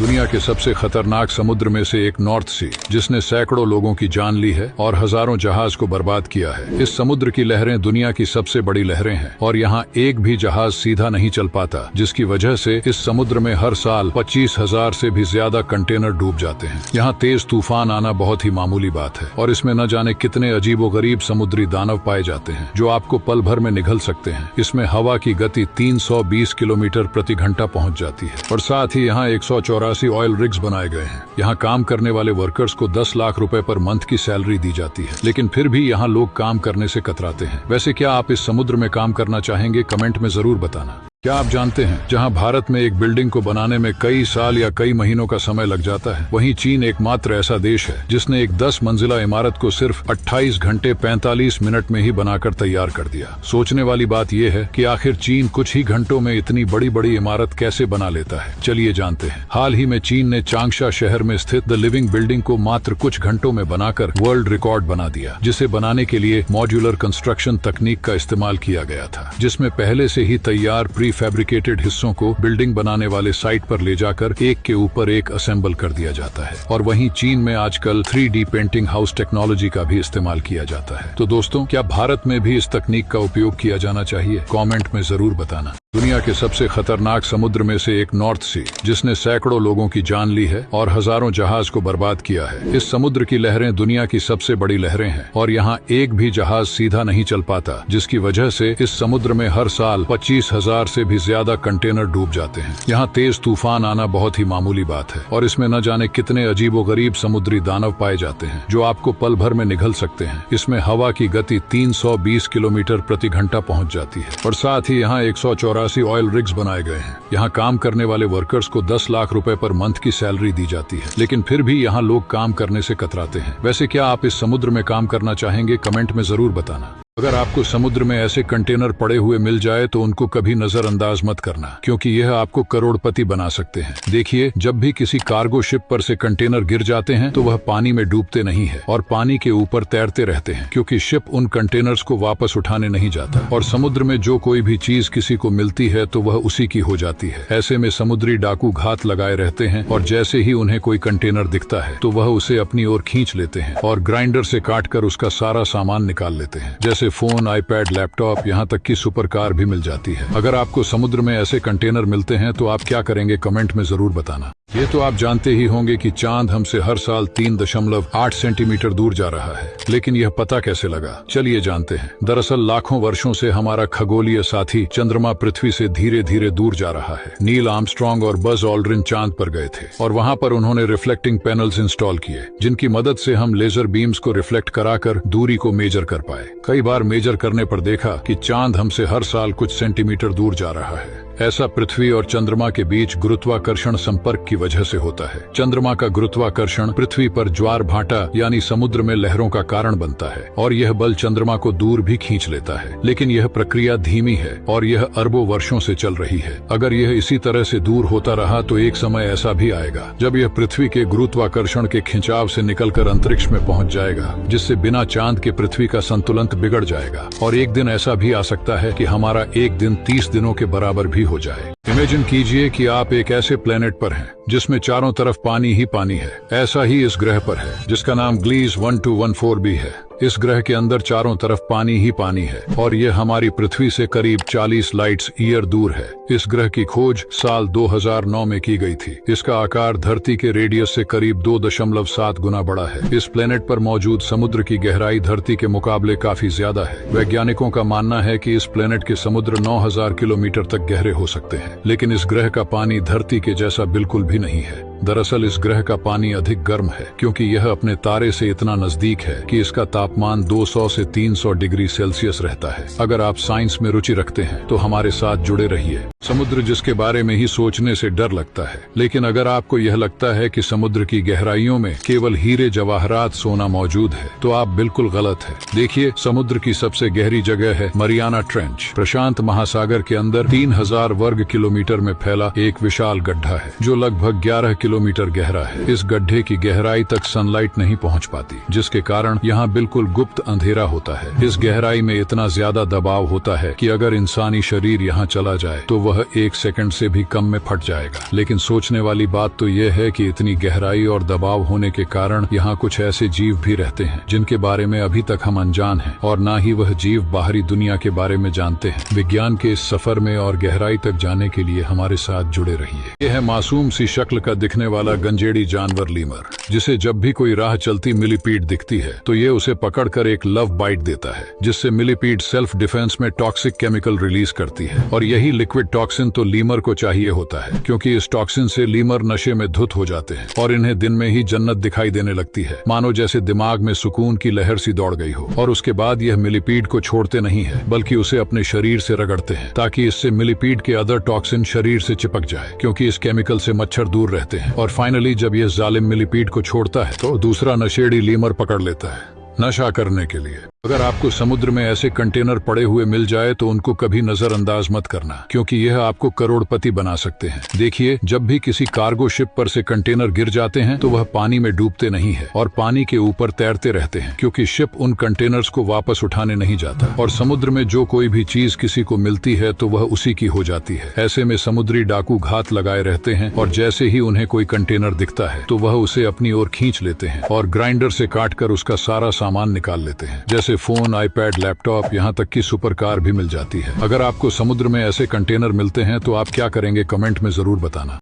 दुनिया के सबसे खतरनाक समुद्र में से एक नॉर्थ सी, जिसने सैकड़ों लोगों की जान ली है और हजारों जहाज को बर्बाद किया है। इस समुद्र की लहरें दुनिया की सबसे बड़ी लहरें हैं और यहाँ एक भी जहाज सीधा नहीं चल पाता, जिसकी वजह से इस समुद्र में हर साल 25,000 से भी ज्यादा कंटेनर डूब जाते हैं। यहाँ तेज तूफान आना बहुत ही मामूली बात है और इसमें न जाने कितने अजीबोगरीब समुद्री दानव पाए जाते हैं जो आपको पल भर में निगल सकते हैं। इसमें हवा की गति 320 किलोमीटर प्रति घंटा पहुँच जाती है और साथ ही यहाँ 184 ऑयल रिग्स बनाए गए हैं। यहाँ काम करने वाले वर्कर्स को 10 लाख रुपए पर मंथ की सैलरी दी जाती है, लेकिन फिर भी यहाँ लोग काम करने से कतराते हैं। वैसे क्या आप इस समुद्र में काम करना चाहेंगे? कमेंट में जरूर बताना। क्या आप जानते हैं जहां भारत में एक बिल्डिंग को बनाने में कई साल या कई महीनों का समय लग जाता है, वहीं चीन एकमात्र ऐसा देश है जिसने एक 10 मंजिला इमारत को सिर्फ 28 घंटे 45 मिनट में ही बनाकर तैयार कर दिया। सोचने वाली बात यह है कि आखिर चीन कुछ ही घंटों में इतनी बड़ी बड़ी इमारत कैसे बना लेता है। चलिए जानते हैं। हाल ही में चीन ने चांगशा शहर में स्थित द लिविंग बिल्डिंग को मात्र कुछ घंटों में बनाकर वर्ल्ड रिकॉर्ड बना दिया, जिसे बनाने के लिए मॉड्यूलर कंस्ट्रक्शन तकनीक का इस्तेमाल किया गया था, जिसमें पहले से ही तैयार फैब्रिकेटेड हिस्सों को बिल्डिंग बनाने वाले साइट पर ले जाकर एक के ऊपर एक असेंबल कर दिया जाता है। और वहीं चीन में आजकल 3D पेंटिंग हाउस टेक्नोलॉजी का भी इस्तेमाल किया जाता है। तो दोस्तों, क्या भारत में भी इस तकनीक का उपयोग किया जाना चाहिए? कमेंट में जरूर बताना। दुनिया के सबसे खतरनाक समुद्र में से एक नॉर्थ सी, जिसने सैकड़ों लोगों की जान ली है और हजारों जहाज को बर्बाद किया है। इस समुद्र की लहरें दुनिया की सबसे बड़ी लहरें हैं और यहाँ एक भी जहाज सीधा नहीं चल पाता, जिसकी वजह से इस समुद्र में हर साल 25,000 से भी ज्यादा कंटेनर डूब जाते हैं। यहाँ तेज तूफान आना बहुत ही मामूली बात है और इसमें न जाने कितने अजीबोगरीब समुद्री दानव पाए जाते हैं जो आपको पल भर में निगल सकते हैं। इसमें हवा की गति 320 किलोमीटर प्रति घंटा पहुँच जाती है और साथ ही यहाँ 184 ऑयल रिग्स बनाए गए हैं। यहाँ काम करने वाले वर्कर्स को 10 लाख रुपए पर मंथ की सैलरी दी जाती है, लेकिन फिर भी यहाँ लोग काम करने से कतराते हैं। वैसे क्या आप इस समुद्र में काम करना चाहेंगे? कमेंट में जरूर बताना। अगर आपको समुद्र में ऐसे कंटेनर पड़े हुए मिल जाए तो उनको कभी नजरअंदाज मत करना, क्योंकि यह आपको करोड़पति बना सकते हैं। देखिए, जब भी किसी कार्गो शिप पर से कंटेनर गिर जाते हैं तो वह पानी में डूबते नहीं है और पानी के ऊपर तैरते रहते हैं, क्योंकि शिप उन कंटेनर्स को वापस उठाने नहीं जाता। और समुद्र में जो कोई भी चीज किसी को मिलती है तो वह उसी की हो जाती है। ऐसे में समुद्री डाकू घात लगाए रहते हैं और जैसे ही उन्हें कोई कंटेनर दिखता है तो वह उसे अपनी ओर खींच लेते हैं और ग्राइंडर से काटकर उसका सारा सामान निकाल लेते हैं, जैसे फोन, आईपैड, लैपटॉप, यहाँ तक कि सुपर कार भी मिल जाती है। अगर आपको समुद्र में ऐसे कंटेनर मिलते हैं तो आप क्या करेंगे? कमेंट में जरूर बताना। ये तो आप जानते ही होंगे कि चांद हमसे हर साल 3.8 सेंटीमीटर दूर जा रहा है, लेकिन यह पता कैसे लगा? चलिए जानते हैं। दरअसल लाखों वर्षों से हमारा खगोलीय साथी चंद्रमा पृथ्वी से धीरे धीरे दूर जा रहा है। नील आर्मस्ट्रांग और बज ऑल्ड्रिन चांद पर गए थे और वहाँ पर उन्होंने रिफ्लेक्टिंग पैनल्स इंस्टॉल किए, जिनकी मदद से हम लेजर बीम्स को रिफ्लेक्ट कराकर दूरी को मेजर कर पाए। कई बार मेजर करने पर देखा कि चांद हमसे हर साल कुछ सेंटीमीटर दूर जा रहा है। ऐसा पृथ्वी और चंद्रमा के बीच गुरुत्वाकर्षण संपर्क की वजह से होता है। चंद्रमा का गुरुत्वाकर्षण पृथ्वी पर ज्वार भाटा यानी समुद्र में लहरों का कारण बनता है और यह बल चंद्रमा को दूर भी खींच लेता है, लेकिन यह प्रक्रिया धीमी है और यह अरबों वर्षों से चल रही है। अगर यह इसी तरह से दूर होता रहा तो एक समय ऐसा भी आएगा जब यह पृथ्वी के गुरुत्वाकर्षण के खिंचाव से निकलकर अंतरिक्ष में पहुंच जाएगा, जिससे बिना चांद के पृथ्वी का संतुलन बिगड़ जाएगा। और एक दिन ऐसा भी आ सकता है कि हमारा एक दिन 30 दिनों के बराबर भी हो जाए। इमेजिन कीजिए कि आप एक ऐसे प्लेनेट पर हैं जिसमें चारों तरफ पानी ही पानी है। ऐसा ही इस ग्रह पर है, जिसका नाम ग्लीज 1214 भी है। इस ग्रह के अंदर चारों तरफ पानी ही पानी है और यह हमारी पृथ्वी से करीब 40 लाइट्स ईयर दूर है। इस ग्रह की खोज साल 2009 में की गई थी। इसका आकार धरती के रेडियस से करीब 2.7 गुना बड़ा है। इस प्लेनेट पर मौजूद समुद्र की गहराई धरती के मुकाबले काफी ज्यादा है। वैज्ञानिकों का मानना है कि इस प्लेनेट के समुद्र 9000 किलोमीटर तक गहरे हो सकते हैं, लेकिन इस ग्रह का पानी धरती के जैसा बिल्कुल भी नहीं है। दरअसल इस ग्रह का पानी अधिक गर्म है, क्योंकि यह अपने तारे से इतना नजदीक है कि इसका तापमान 200 से 300 डिग्री सेल्सियस रहता है। अगर आप साइंस में रुचि रखते हैं तो हमारे साथ जुड़े रहिए। समुद्र जिसके बारे में ही सोचने से डर लगता है, लेकिन अगर आपको यह लगता है कि समुद्र की गहराइयों में केवल हीरे जवाहरात सोना मौजूद है तो आप बिल्कुल गलत है। देखिए, समुद्र की सबसे गहरी जगह है मरियाना ट्रेंच। प्रशांत महासागर के अंदर 3000 वर्ग किलोमीटर में फैला एक विशाल गड्ढा है जो लगभग 11 किलोमीटर गहरा है। इस गड्ढे की गहराई तक सनलाइट नहीं पहुंच पाती, जिसके कारण यहाँ बिल्कुल गुप्त अंधेरा होता है। इस गहराई में इतना ज्यादा दबाव होता है कि अगर इंसानी शरीर यहाँ चला जाए तो वह 1 सेकंड से भी कम में फट जाएगा। लेकिन सोचने वाली बात तो यह है कि इतनी गहराई और दबाव होने के कारण यहाँ कुछ ऐसे जीव भी रहते हैं जिनके बारे में अभी तक हम अनजान हैं, और ना ही वह जीव बाहरी दुनिया के बारे में जानते हैं। विज्ञान के इस सफर में और गहराई तक जाने के लिए हमारे साथ जुड़े रहिए। यह है मासूम सी शक्ल का दिखने वाला गंजेड़ी जानवर लीमर, जिसे जब भी कोई राह चलती मिलीपीड दिखती है तो ये उसे पकड़कर एक लव बाइट देता है, जिससे मिलीपीड सेल्फ डिफेंस में टॉक्सिक केमिकल रिलीज करती है। और यही लिक्विड टॉक्सिन तो लीमर को चाहिए होता है, क्योंकि इस टॉक्सिन से लीमर नशे में धुत हो जाते हैं और इन्हें दिन में ही जन्नत दिखाई देने लगती है, मानो जैसे दिमाग में सुकून की लहर सी दौड़ गई हो। और उसके बाद यह मिलीपीड को छोड़ते नहीं है, बल्कि उसे अपने शरीर से रगड़ते हैं ताकि इससे मिलीपीड के अदर टॉक्सिन शरीर से चिपक जाए, क्योंकि इस केमिकल से मच्छर दूर रहते हैं। और फाइनली जब यह जालिम मिलीपीड को छोड़ता है तो दूसरा नशेड़ी लीमर पकड़ लेता है नशा करने के लिए। अगर आपको समुद्र में ऐसे कंटेनर पड़े हुए मिल जाए तो उनको कभी नजरअंदाज मत करना, क्योंकि यह आपको करोड़पति बना सकते हैं। देखिए, जब भी किसी कार्गो शिप पर से कंटेनर गिर जाते हैं तो वह पानी में डूबते नहीं है और पानी के ऊपर तैरते रहते हैं, क्योंकि शिप उन कंटेनर्स को वापस उठाने नहीं जाता। और समुद्र में जो कोई भी चीज किसी को मिलती है तो वह उसी की हो जाती है। ऐसे में समुद्री डाकू घात लगाए रहते हैं, और जैसे ही उन्हें कोई कंटेनर दिखता है तो वह उसे अपनी ओर खींच लेते हैं और ग्राइंडर से काटकर उसका सारा सामान निकाल लेते हैं, जैसे फोन, आईपैड, लैपटॉप, यहाँ तक कि सुपर कार भी मिल जाती है। अगर आपको समुद्र में ऐसे कंटेनर मिलते हैं तो आप क्या करेंगे, कमेंट में जरूर बताना।